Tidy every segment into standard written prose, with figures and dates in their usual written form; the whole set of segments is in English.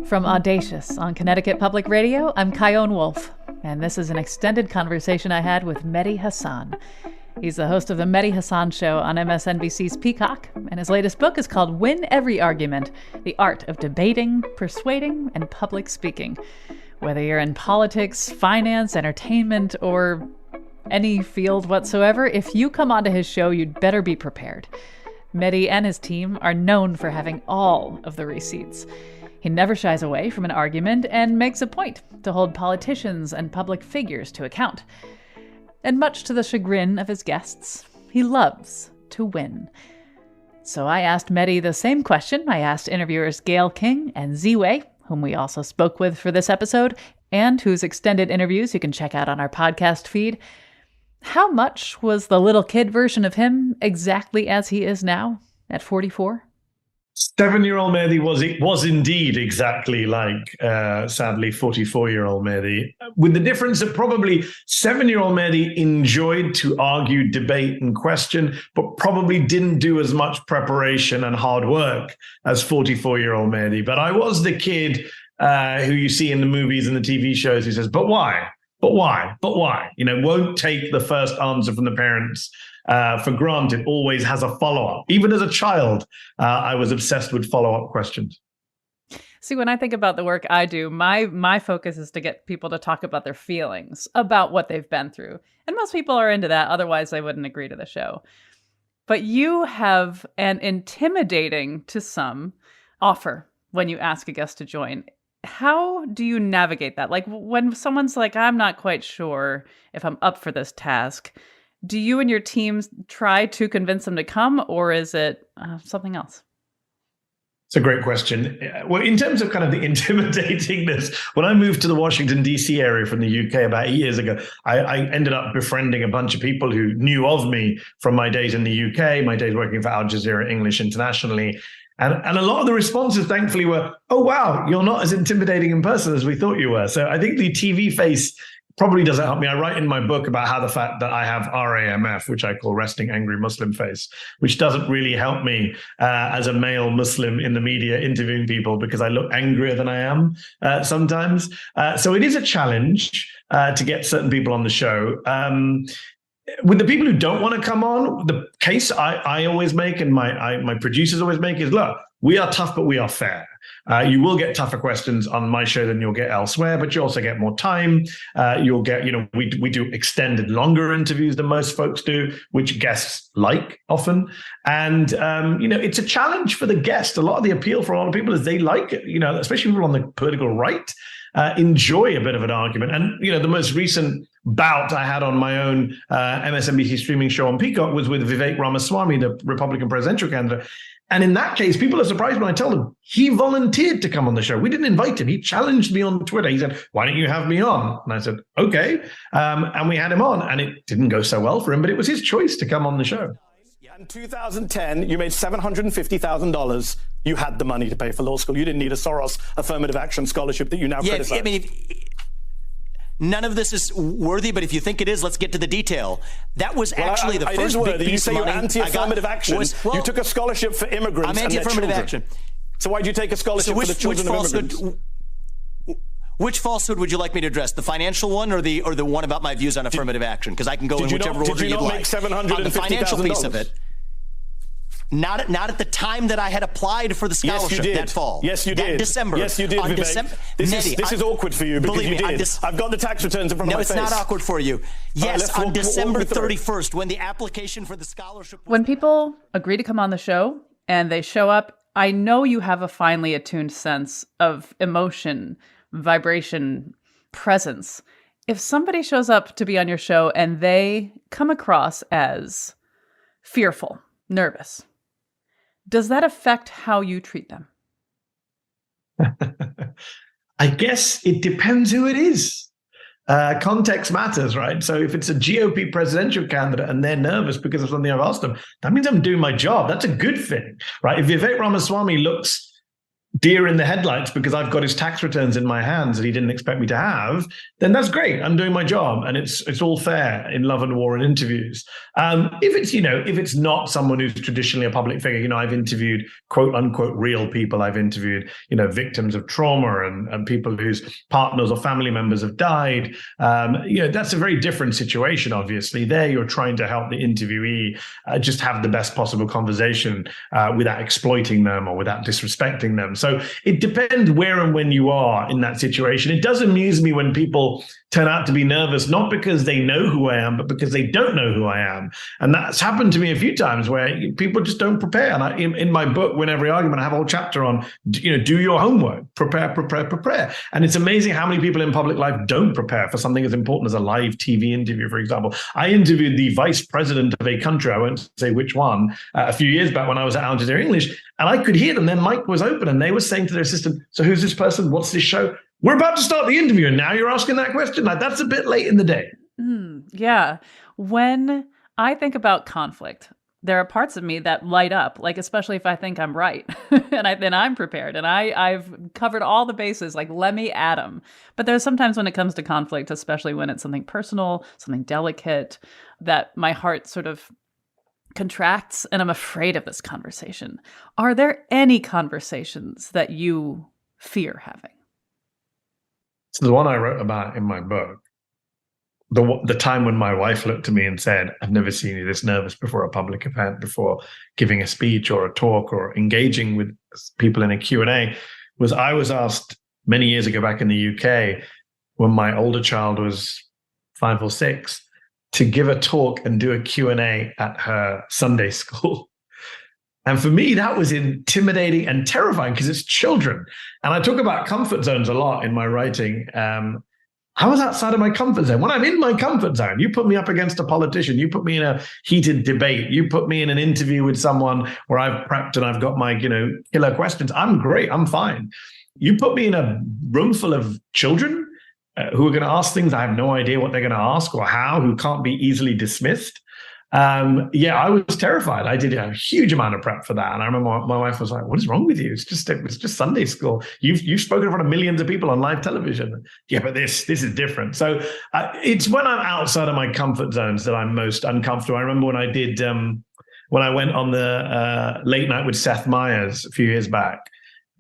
From Audacious on Connecticut Public Radio, I'm Kyone Wolf, and this is an extended conversation I had with Mehdi Hasan. He's the host of The Mehdi Hasan Show on MSNBC's Peacock, and his latest book is called Win Every Argument: The Art of Debating, Persuading, and Public Speaking. Whether you're in politics, finance, entertainment, or any field whatsoever, if you come onto his show, you'd better be prepared. Mehdi and his team are known for having all of the receipts. He never shies away from an argument and makes a point to hold politicians and public figures to account. And much to the chagrin of his guests, he loves to win. So I asked Mehdi the same question I asked interviewers Gayle King and Ziwe, whom we also spoke with for this episode, and whose extended interviews you can check out on our podcast feed. How much was the little kid version of him exactly as he is now at 44? 7-year-old Mehdi was indeed exactly like, sadly, 44-year-old Mehdi, with the difference that probably 7-year-old Mehdi enjoyed to argue, debate, and question, but probably didn't do as much preparation and hard work as 44-year-old Mehdi. But I was the kid who you see in the movies and the TV shows who says, but why? But why? But why? Won't take the first answer from the parents for granted, always has a follow-up. Even as a child, I was obsessed with follow-up questions. See, when I think about the work I do, my focus is to get people to talk about their feelings, about what they've been through. And most people are into that, otherwise they wouldn't agree to the show. But you have an intimidating, to some, offer when you ask a guest to join. How do you navigate that? Like when someone's like, I'm not quite sure if I'm up for this task, do you and your teams try to convince them to come, or is it something else? It's a great question. Well, in terms of kind of the intimidatingness, when I moved to the Washington, D.C. area from the UK about 8 years ago, I ended up befriending a bunch of people who knew of me from my days in the UK, my days working for Al Jazeera English internationally. And a lot of the responses, thankfully, were, oh, wow, you're not as intimidating in person as we thought you were. So I think the TV face probably doesn't help me. I write in my book about how the fact that I have RAMF, which I call resting angry Muslim face, which doesn't really help me as a male Muslim in the media interviewing people because I look angrier than I am sometimes. So it is a challenge to get certain people on the show. With the people who don't want to come on, the case I always make and my producers always make is, look, we are tough, but we are fair. You will get tougher questions on my show than you'll get elsewhere, but you also get more time. You'll get, we do extended, longer interviews than most folks do, which guests like often. And, it's a challenge for the guest. A lot of the appeal for a lot of people is they like it, especially people on the political right. Enjoy a bit of an argument. And, the most recent bout I had on my own MSNBC streaming show on Peacock was with Vivek Ramaswamy, the Republican presidential candidate. And in that case, people are surprised when I tell them he volunteered to come on the show. We didn't invite him. He challenged me on Twitter. He said, why don't you have me on? And I said, okay. And we had him on. And it didn't go so well for him, but it was his choice to come on the show. In 2010, you made $750,000. You had the money to pay for law school. You didn't need a Soros affirmative action scholarship that you now criticize. I mean, none of this is worthy, but if you think it is, let's get to the detail. That was actually the first big piece of money. You say you're anti-affirmative action. You took a scholarship for immigrants. I'm anti-affirmative action. So why'd you take a scholarship for the children of immigrants? Which falsehood would you like me to address? The financial one or the one about my views on affirmative action? Because I can go in whichever order you'd like. Did you not make $750,000? On the financial piece of it. Not at the time that I had applied for the scholarship that fall. Yes, you did. That December. Yes, you did, Vivek. This is awkward for you because you did. I've got the tax returns in front of my face. No, it's not awkward for you. Yes, on December 31st, when the application for the scholarship... When people agree to come on the show and they show up, I know you have a finely attuned sense of emotion, vibration, presence. If somebody shows up to be on your show and they come across as fearful, nervous, does that affect how you treat them? I guess it depends who it is. Context matters, right? So if it's a GOP presidential candidate and they're nervous because of something I've asked them, that means I'm doing my job. That's a good thing, right? If Vivek Ramaswamy looks deer in the headlights because I've got his tax returns in my hands that he didn't expect me to have, then that's great. I'm doing my job, and it's all fair in love and war and interviews. If it's not someone who's traditionally a public figure, I've interviewed quote unquote real people. I've interviewed victims of trauma and people whose partners or family members have died. That's a very different situation. Obviously, there you're trying to help the interviewee just have the best possible conversation without exploiting them or without disrespecting them. So it depends where and when you are in that situation. It does amuse me when people turn out to be nervous, not because they know who I am, but because they don't know who I am. And that's happened to me a few times where people just don't prepare. And in my book, Win Every Argument, I have a whole chapter on, do your homework, prepare. And it's amazing how many people in public life don't prepare for something as important as a live TV interview, for example. I interviewed the vice president of a country, I won't say which one, a few years back when I was at Al Jazeera English, and I could hear them. Their mic was open and they were saying to their assistant, so who's this person? What's this show? We're about to start the interview and now you're asking that question? Like, that's a bit late in the day. Yeah. When I think about conflict, there are parts of me that light up, like especially if I think I'm right and I'm prepared and I've covered all the bases, like let me at them. But there's sometimes when it comes to conflict, especially when it's something personal, something delicate, that my heart sort of contracts and I'm afraid of this conversation. Are there any conversations that you fear having? So the one I wrote about in my book, the time when my wife looked at me and said, I've never seen you this nervous before a public event, before giving a speech or a talk or engaging with people in a Q&A, was I was asked many years ago back in the UK when my older child was 5 or 6 to give a talk and do a Q&A at her Sunday school. And for me, that was intimidating and terrifying because it's children. And I talk about comfort zones a lot in my writing. I was outside of my comfort zone. When I'm in my comfort zone, you put me up against a politician, you put me in a heated debate, you put me in an interview with someone where I've prepped and I've got my, killer questions. I'm great. I'm fine. You put me in a room full of children who are going to ask things I have no idea what they're going to ask or how, who can't be easily dismissed. I was terrified. I did a huge amount of prep for that. And I remember my wife was like, what is wrong with you? It's just Sunday school. You've spoken in front of millions of people on live television. Yeah, but this is different. So it's when I'm outside of my comfort zones that I'm most uncomfortable. I remember when I did, when I went on the Late Night with Seth Meyers a few years back,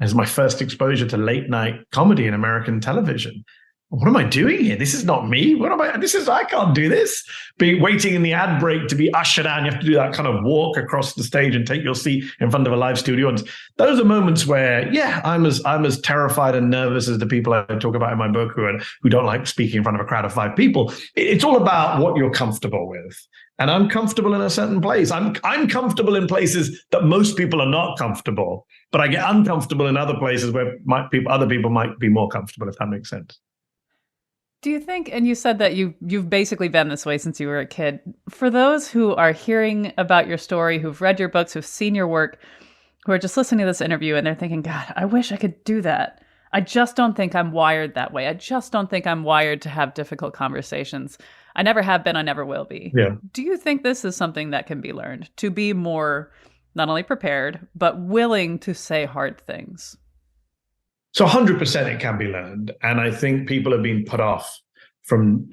it was my first exposure to late night comedy in American television. What am I doing here? This is not me. I can't do this. Be waiting in the ad break to be ushered out. You have to do that kind of walk across the stage and take your seat in front of a live studio. And those are moments where, I'm as terrified and nervous as the people I talk about in my book who don't like speaking in front of a crowd of 5 people. It's all about what you're comfortable with. And I'm comfortable in a certain place. I'm comfortable in places that most people are not comfortable, but I get uncomfortable in other places where other people might be more comfortable, if that makes sense. Do you think, and you said that you've basically been this way since you were a kid, for those who are hearing about your story, who've read your books, who've seen your work, who are just listening to this interview and they're thinking, God, I wish I could do that. I just don't think I'm wired that way. I just don't think I'm wired to have difficult conversations. I never have been, I never will be. Yeah. Do you think this is something that can be learned, to be more not only prepared, but willing to say hard things? So 100% it can be learned. And I think people have been put off from,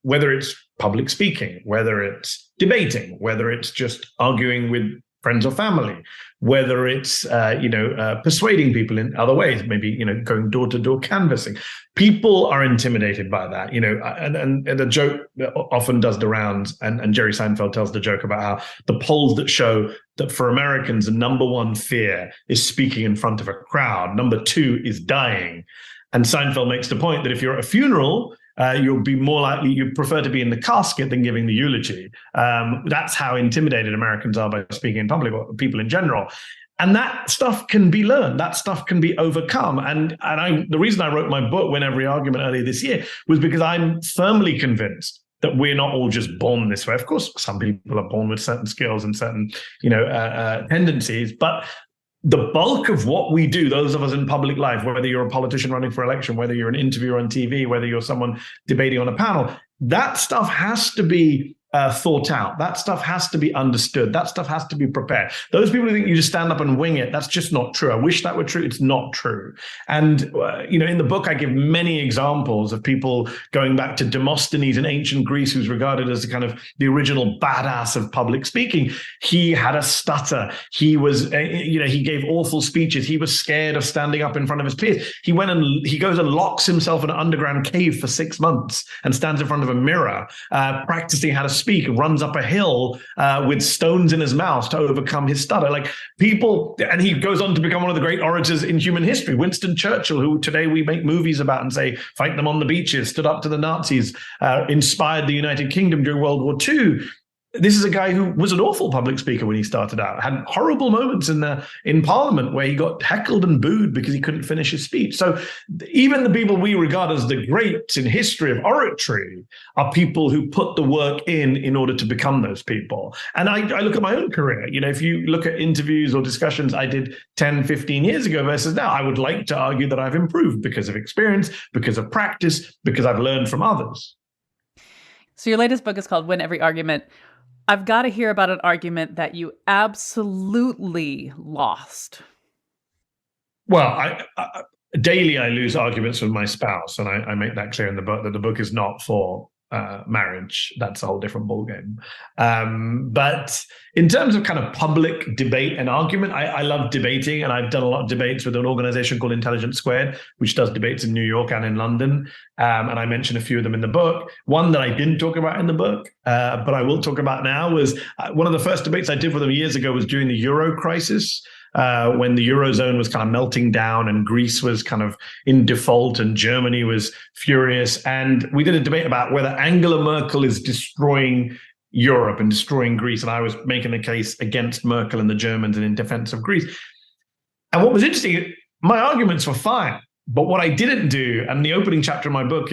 whether it's public speaking, whether it's debating, whether it's just arguing with friends or family, whether it's, persuading people in other ways, maybe, going door to door canvassing. People are intimidated by that, and the joke often does the rounds. And Jerry Seinfeld tells the joke about how the polls that show that for Americans, the number one fear is speaking in front of a crowd. Number 2 is dying. And Seinfeld makes the point that if you're at a funeral, you'll be more likely, you prefer to be in the casket than giving the eulogy. That's how intimidated Americans are by speaking in public, or people in general. And that stuff can be learned. That stuff can be overcome. And the reason I wrote my book, Win Every Argument, earlier this year, was because I'm firmly convinced that we're not all just born this way. Of course, some people are born with certain skills and certain, tendencies, but the bulk of what we do, those of us in public life, whether you're a politician running for election, whether you're an interviewer on TV, whether you're someone debating on a panel, that stuff has to be thought out. That stuff has to be understood. That stuff has to be prepared. Those people who think you just stand up and wing it, that's just not true. I wish that were true. It's not true. And, in the book, I give many examples of people going back to Demosthenes in ancient Greece, who's regarded as the original badass of public speaking. He had a stutter. He was, he gave awful speeches. He was scared of standing up in front of his peers. He goes and locks himself in an underground cave for 6 months and stands in front of a mirror, practicing how to speak, and runs up a hill with stones in his mouth to overcome his stutter. And he goes on to become one of the great orators in human history. Winston Churchill, who today we make movies about and say, fight them on the beaches, stood up to the Nazis, inspired the United Kingdom during World War II. This is a guy who was an awful public speaker when he started out, had horrible moments in Parliament where he got heckled and booed because he couldn't finish his speech. So even the people we regard as the greats in history of oratory are people who put the work in order to become those people. And I look at my own career. If you look at interviews or discussions I did 10, 15 years ago versus now, I would like to argue that I've improved because of experience, because of practice, because I've learned from others. So your latest book is called Win Every Argument. I've got to hear about an argument that you absolutely lost. Well, daily I lose arguments with my spouse, and I make that clear in the book, that the book is not for marriage. That's a whole different ballgame. But in terms of public debate and argument, I love debating, and I've done a lot of debates with an organization called Intelligence Squared, which does debates in New York and in London. And I mentioned a few of them in the book. One that I didn't talk about in the book, but I will talk about now, was one of the first debates I did with them years ago was during the Euro crisis. When the Eurozone was melting down and Greece was in default and Germany was furious. And we did a debate about whether Angela Merkel is destroying Europe and destroying Greece. And I was making the case against Merkel and the Germans and in defense of Greece. And what was interesting, my arguments were fine. But what I didn't do, and the opening chapter of my book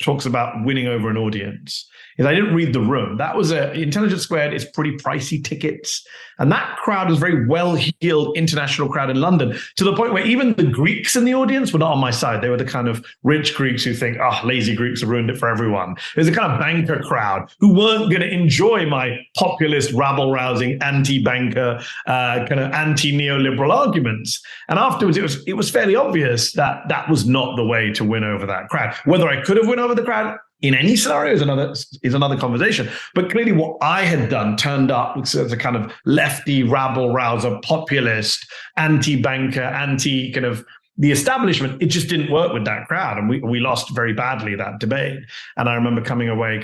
talks about winning over an audience, is I didn't read the room. That was Intelligence Squared is pretty pricey tickets. And that crowd was a very well-heeled international crowd in London, to the point where even the Greeks in the audience were not on my side. They were the rich Greeks who think, lazy Greeks have ruined it for everyone. There's a banker crowd who weren't going to enjoy my populist, rabble-rousing, anti-banker, anti-neoliberal arguments. And afterwards, it was fairly obvious that that was not the way to win over that crowd. Whether I could have won over the crowd in any scenario is another conversation. But clearly what I had done turned up as a lefty rabble-rouser, populist, anti-banker, anti the establishment. It just didn't work with that crowd. And we lost very badly that debate. And I remember coming away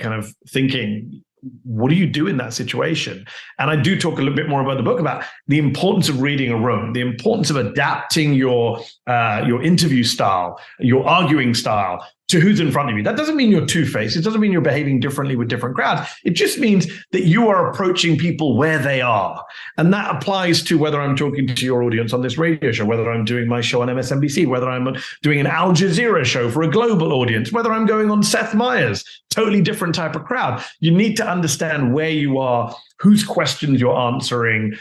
thinking, what do you do in that situation? And I do talk a little bit more about the book about the importance of reading a room, the importance of adapting your interview style, your arguing style to who's in front of you. That doesn't mean you're two-faced. It doesn't mean you're behaving differently with different crowds. It just means that you are approaching people where they are. And that applies to whether I'm talking to your audience on this radio show, whether I'm doing my show on MSNBC, whether I'm doing an Al Jazeera show for a global audience, whether I'm going on Seth Meyers, totally different type of crowd. You need to understand where you are, whose questions you're answering,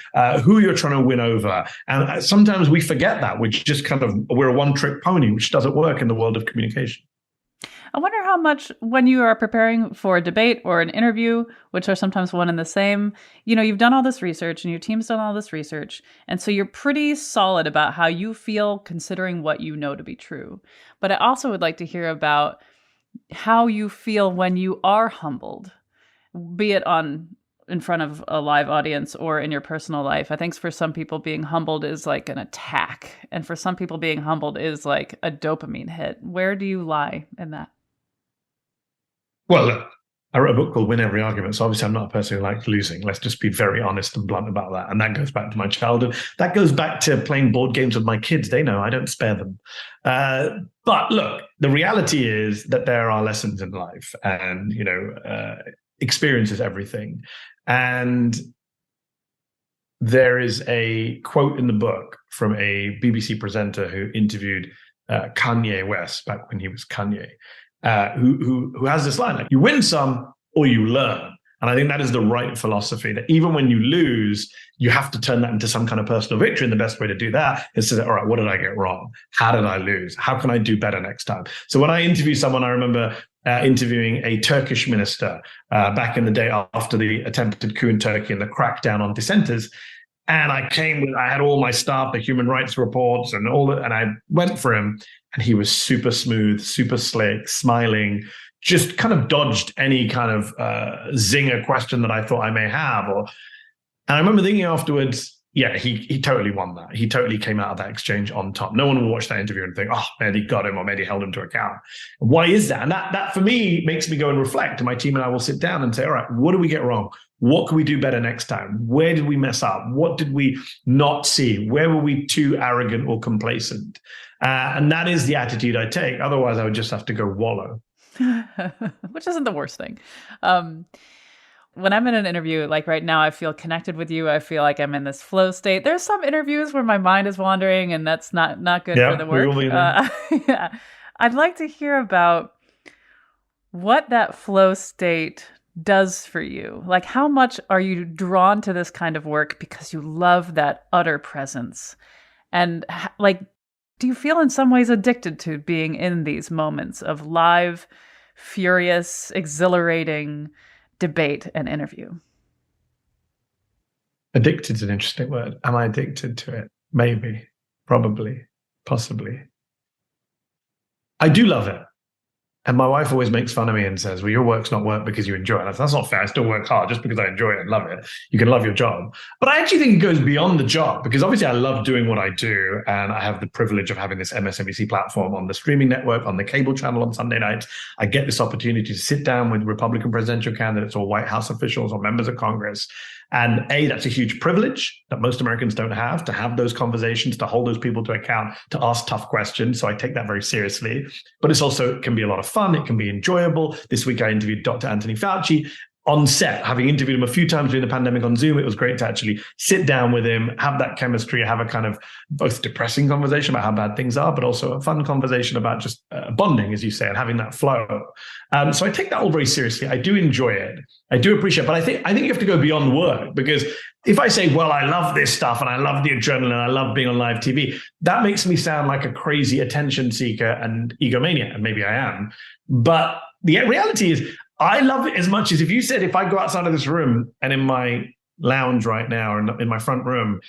who you're trying to win over. And sometimes we forget that. We're a one-trick pony, which doesn't work in the world of communication. I wonder how much, when you are preparing for a debate or an interview, which are sometimes one and the same, you've done all this research and your team's done all this research. And so you're pretty solid about how you feel considering what you know to be true. But I also would like to hear about how you feel when you are humbled, be it in front of a live audience or in your personal life. I think for some people being humbled is like an attack. And for some people being humbled is like a dopamine hit. Where do you lie in that? Well, look, I wrote a book called Win Every Argument. So obviously I'm not a person who likes losing. Let's just be very honest and blunt about that. And that goes back to my childhood. That goes back to playing board games with my kids. They know I don't spare them. But look, the reality is that there are lessons in life, and, experience is everything. And there is a quote in the book from a BBC presenter who interviewed Kanye West back when he was Kanye, who has this line, like, you win some or you learn. And I think that is the right philosophy, that even when you lose, you have to turn that into some kind of personal victory. And the best way to do that is to say, all right, what did I get wrong? How did I lose? How can I do better next time? So when I interview someone, I remember interviewing a Turkish minister back in the day after the attempted coup in Turkey and the crackdown on dissenters. And I had all my stuff, the human rights reports and all that, and I went for him, and he was super smooth, super slick, smiling, just kind of dodged any kind of zinger question that I thought I may have. And I remember thinking afterwards, yeah, he totally won that. He totally came out of that exchange on top. No one will watch that interview and think, oh, Mehdi got him or Mehdi held him to account. Why is that? And that for me makes me go and reflect. And my team and I will sit down and say, all right, what did we get wrong? What can we do better next time? Where did we mess up? What did we not see? Where were we too arrogant or complacent? And that is the attitude I take. Otherwise, I would just have to go wallow. Which isn't the worst thing. When I'm in an interview, like right now, I feel connected with you. I feel like I'm in this flow state. There's some interviews where my mind is wandering, and that's not good for the work. Yeah. I'd like to hear about what that flow state does for you. Like, how much are you drawn to this kind of work because you love that utter presence? And like, do you feel in some ways addicted to being in these moments of live, furious, exhilarating debate and interview? Addicted is an interesting word. Am I addicted to it? Maybe, probably, possibly. I do love it. And my wife always makes fun of me and says, well, your work's not work because you enjoy it. That's not fair. I still work hard just because I enjoy it and love it. You can love your job. But I actually think it goes beyond the job, because obviously I love doing what I do. And I have the privilege of having this MSNBC platform on the streaming network, on the cable channel on Sunday nights. I get this opportunity to sit down with Republican presidential candidates or White House officials or members of Congress. And that's a huge privilege that most Americans don't have, to have those conversations, to hold those people to account, to ask tough questions. So I take that very seriously. But it can be a lot of fun. It can be enjoyable. This week I interviewed Dr. Anthony Fauci on set, having interviewed him a few times during the pandemic on Zoom. It was great to actually sit down with him, have that chemistry, have a kind of both depressing conversation about how bad things are, but also a fun conversation about just bonding, as you say, and having that flow. So I take that all very seriously. I do enjoy it. I do appreciate it. But I think you have to go beyond work, because if I say, well, I love this stuff and I love the adrenaline, I love being on live TV, that makes me sound like a crazy attention seeker and egomaniac, and maybe I am. But the reality is, I love it as much as if you said, if I go outside of this room and in my lounge right now, or in my front room,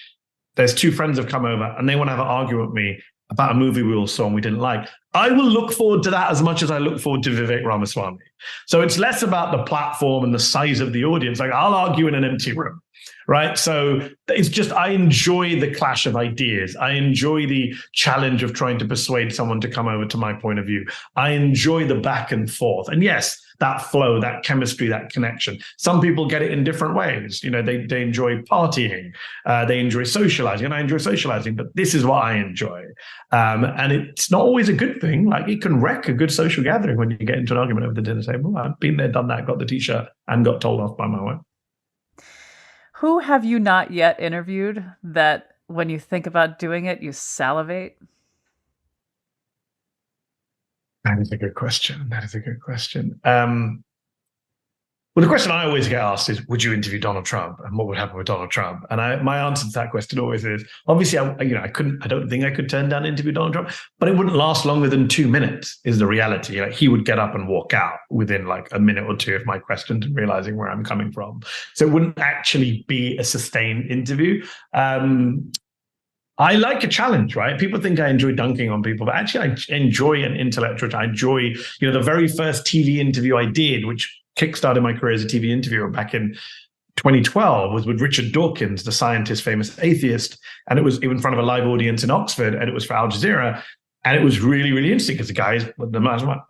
there's two friends have come over and they want to have an argument with me about a movie we all saw and we didn't like, I will look forward to that as much as I look forward to Vivek Ramaswamy. So it's less about the platform and the size of the audience. Like, I'll argue in an empty room, right? So it's just, I enjoy the clash of ideas. I enjoy the challenge of trying to persuade someone to come over to my point of view. I enjoy the back and forth. And yes, that flow, that chemistry, that connection. Some people get it in different ways. You know, they enjoy partying, they enjoy socializing, and I enjoy socializing, but this is what I enjoy. And it's not always a good thing. Like, it can wreck a good social gathering when you get into an argument over the dinner table. I've been there, done that, got the t-shirt and got told off by my wife. Who have you not yet interviewed that when you think about doing it, you salivate? That is a good question. Well, the question I always get asked is, would you interview Donald Trump? And what would happen with Donald Trump? And my answer to that question always is, obviously, I don't think I could turn down an interview with Donald Trump, but it wouldn't last longer than 2 minutes is the reality. Like, he would get up and walk out within like a minute or two of my questions and realizing where I'm coming from. So it wouldn't actually be a sustained interview. I like a challenge, right? People think I enjoy dunking on people, but actually I enjoy an intellectual. I enjoy, the very first TV interview I did, which kickstarted my career as a TV interviewer back in 2012, was with Richard Dawkins, the scientist, famous atheist. And it was in front of a live audience in Oxford, and it was for Al Jazeera. And it was really, really interesting because the guy,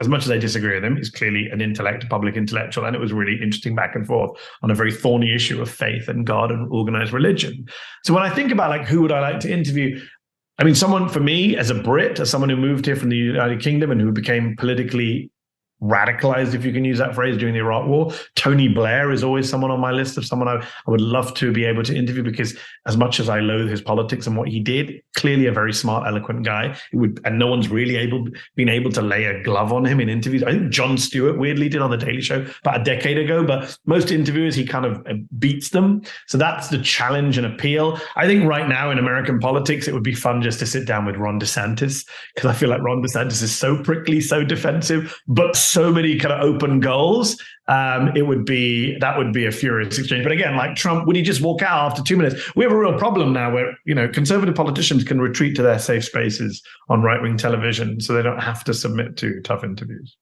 as much as I disagree with him, is clearly a public intellectual. And it was really interesting back and forth on a very thorny issue of faith and God and organized religion. So when I think about like, who would I like to interview? I mean, someone for me as a Brit, as someone who moved here from the United Kingdom and who became politically radicalized, if you can use that phrase, during the Iraq War. Tony Blair is always someone on my list of someone I would love to be able to interview, because as much as I loathe his politics and what he did, clearly a very smart, eloquent guy. And no one's really been able to lay a glove on him in interviews. I think Jon Stewart weirdly did on The Daily Show about a decade ago, but most interviewers, he kind of beats them. So that's the challenge and appeal. I think right now in American politics, it would be fun just to sit down with Ron DeSantis, because I feel like Ron DeSantis is so prickly, so defensive, but so many kind of open goals, that would be a furious exchange. But again, like Trump, would he just walk out after 2 minutes? We have a real problem now where, conservative politicians can retreat to their safe spaces on right-wing television, so they don't have to submit to tough interviews.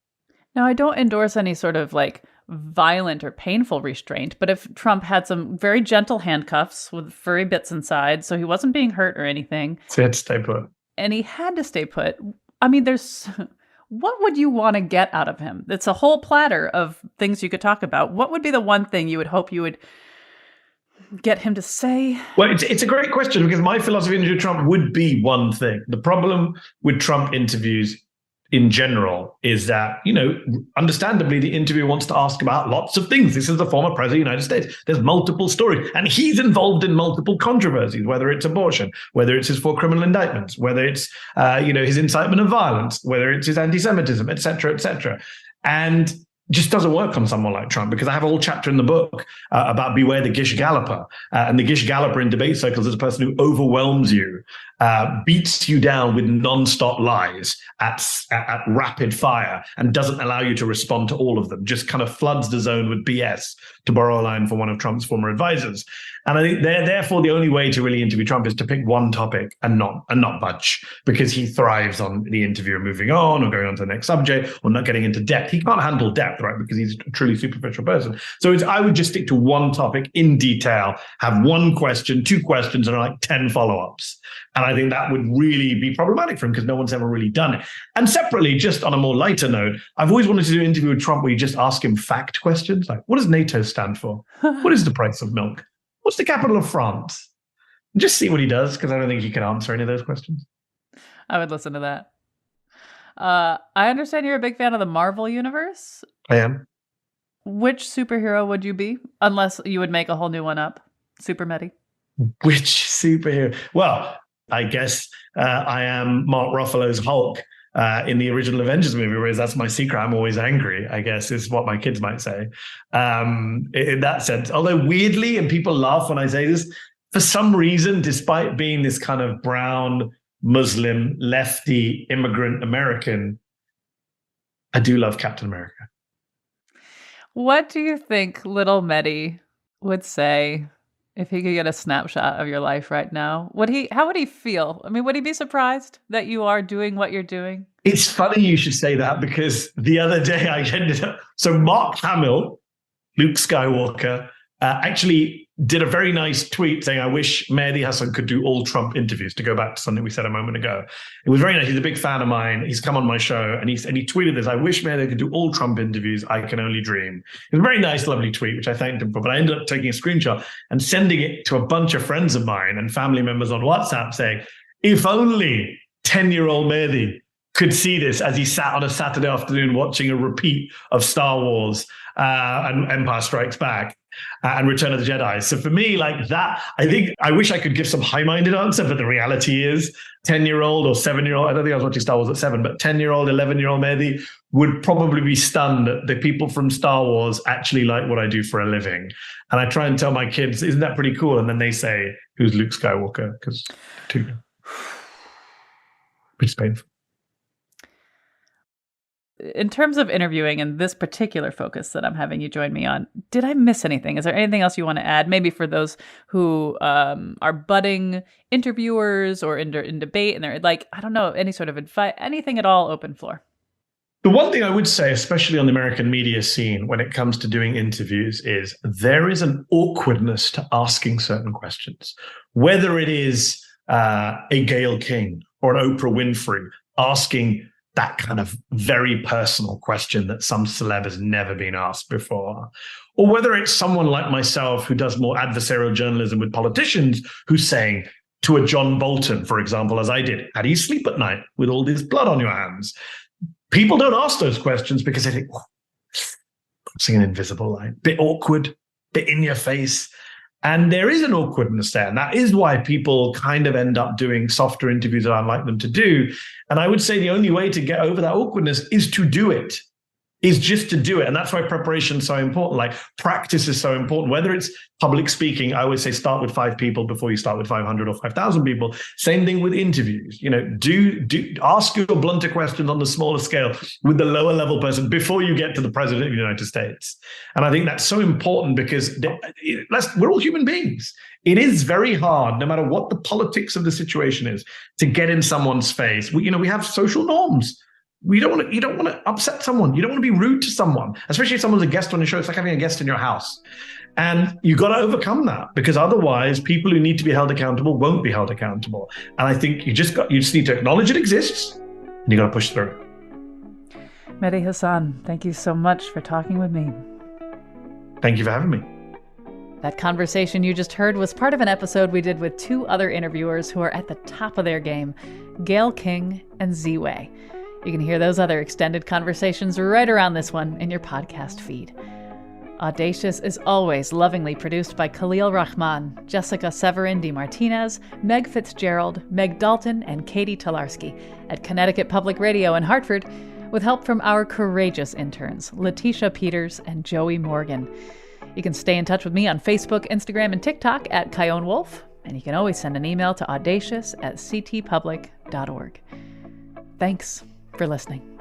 Now, I don't endorse any sort of like violent or painful restraint, but if Trump had some very gentle handcuffs with furry bits inside, so he wasn't being hurt or anything. So he had to stay put. And he had to stay put. I mean, what would you want to get out of him? It's a whole platter of things you could talk about. What would be the one thing you would hope you would get him to say? Well, it's a great question, because my philosophy into Trump would be one thing. The problem with Trump interviews in general is that, understandably, the interviewer wants to ask about lots of things. This is the former president of the United States. There's multiple stories, and he's involved in multiple controversies, whether it's abortion, whether it's his 4 criminal indictments, whether it's, his incitement of violence, whether it's his anti-Semitism, et cetera, et cetera. And just doesn't work on someone like Trump, because I have a whole chapter in the book about beware the Gish Galloper. And the Gish Galloper in debate circles is a person who overwhelms you, beats you down with nonstop lies at rapid fire, and doesn't allow you to respond to all of them, just kind of floods the zone with BS, to borrow a line from one of Trump's former advisors. And I think therefore the only way to really interview Trump is to pick one topic and not budge, because he thrives on the interviewer moving on or going on to the next subject or not getting into depth. He can't handle depth, right? Because he's a truly superficial person. So I would just stick to one topic in detail, have one question, 2 questions, and like 10 follow-ups. And I think that would really be problematic for him, because no one's ever really done it. And separately, just on a more lighter note, I've always wanted to do an interview with Trump where you just ask him fact questions. Like, what does NATO stand for? What is the price of milk? What's the capital of France? Just see what he does, because I don't think he can answer any of those questions. I would listen to that. I understand you're a big fan of the Marvel universe. I am. Which superhero would you be? Unless you would make a whole new one up. Super Mehdi. Which superhero? Well, I guess I am Mark Ruffalo's Hulk in the original Avengers movie, whereas that's my secret. I'm always angry, I guess, is what my kids might say. In that sense, although weirdly, and people laugh when I say this, for some reason, despite being this kind of brown, Muslim, lefty, immigrant American, I do love Captain America. What do you think little Mehdi would say if he could get a snapshot of your life right now? How would he feel? I mean, would he be surprised that you are doing what you're doing? It's funny you should say that, because the other day I ended up... So Mark Hamill, Luke Skywalker, actually did a very nice tweet saying, I wish Mehdi Hasan could do all Trump interviews, to go back to something we said a moment ago. It was very nice. He's a big fan of mine. He's come on my show, and he tweeted this, I wish Mehdi could do all Trump interviews. I can only dream. It was a very nice, lovely tweet, which I thanked him for, but I ended up taking a screenshot and sending it to a bunch of friends of mine and family members on WhatsApp saying, if only 10-year-old Mehdi could see this as he sat on a Saturday afternoon watching a repeat of Star Wars and Empire Strikes Back and Return of the Jedi. So for me, like that, I wish I could give some high-minded answer, but the reality is 10-year-old or 7-year-old, I don't think I was watching Star Wars at 7, but 10-year-old, 11-year-old Mehdi would probably be stunned that the people from Star Wars actually like what I do for a living. And I try and tell my kids, isn't that pretty cool? And then they say, who's Luke Skywalker? Because it's painful. In terms of interviewing and this particular focus that I'm having you join me on, did I miss anything? Is there anything else you want to add? Maybe for those who are budding interviewers or in debate, and they're like, I don't know, any sort of advice, anything at all, open floor. The one thing I would say, especially on the American media scene, when it comes to doing interviews, is there is an awkwardness to asking certain questions. Whether it is a Gayle King or an Oprah Winfrey asking that kind of very personal question that some celeb has never been asked before, or whether it's someone like myself who does more adversarial journalism with politicians who's saying to a John Bolton, for example, as I did, how do you sleep at night with all this blood on your hands? People don't ask those questions because they think, crossing an invisible line, bit awkward, bit in your face. And there is an awkwardness there. And that is why people kind of end up doing softer interviews that I like them to do. And I would say the only way to get over that awkwardness is to do it. is just to do it. And that's why preparation is so important. Like practice is so important. Whether it's public speaking, I always say start with 5 people before you start with 500 or 5,000 people. Same thing with interviews. Do ask your blunter questions on the smaller scale with the lower level person before you get to the president of the United States. And I think that's so important because we're all human beings. It is very hard, no matter what the politics of the situation is, to get in someone's face. We have social norms. You don't want to upset someone. You don't want to be rude to someone, especially if someone's a guest on your show. It's like having a guest in your house. And you got to overcome that, because otherwise people who need to be held accountable won't be held accountable. And I think you just need to acknowledge it exists, and you got to push through. Mehdi Hasan, thank you so much for talking with me. Thank you for having me. That conversation you just heard was part of an episode we did with 2 other interviewers who are at the top of their game, Gayle King and Z-Way. You can hear those other extended conversations right around this one in your podcast feed. Audacious is always lovingly produced by Khalil Rahman, Jessica Severin DeMartinez, Meg Fitzgerald, Meg Dalton, and Katie Tolarski at Connecticut Public Radio in Hartford, with help from our courageous interns, Letitia Peters and Joey Morgan. You can stay in touch with me on Facebook, Instagram, and TikTok at Kyone Wolf, and you can always send an email to audacious@ctpublic.org. Thanks for listening.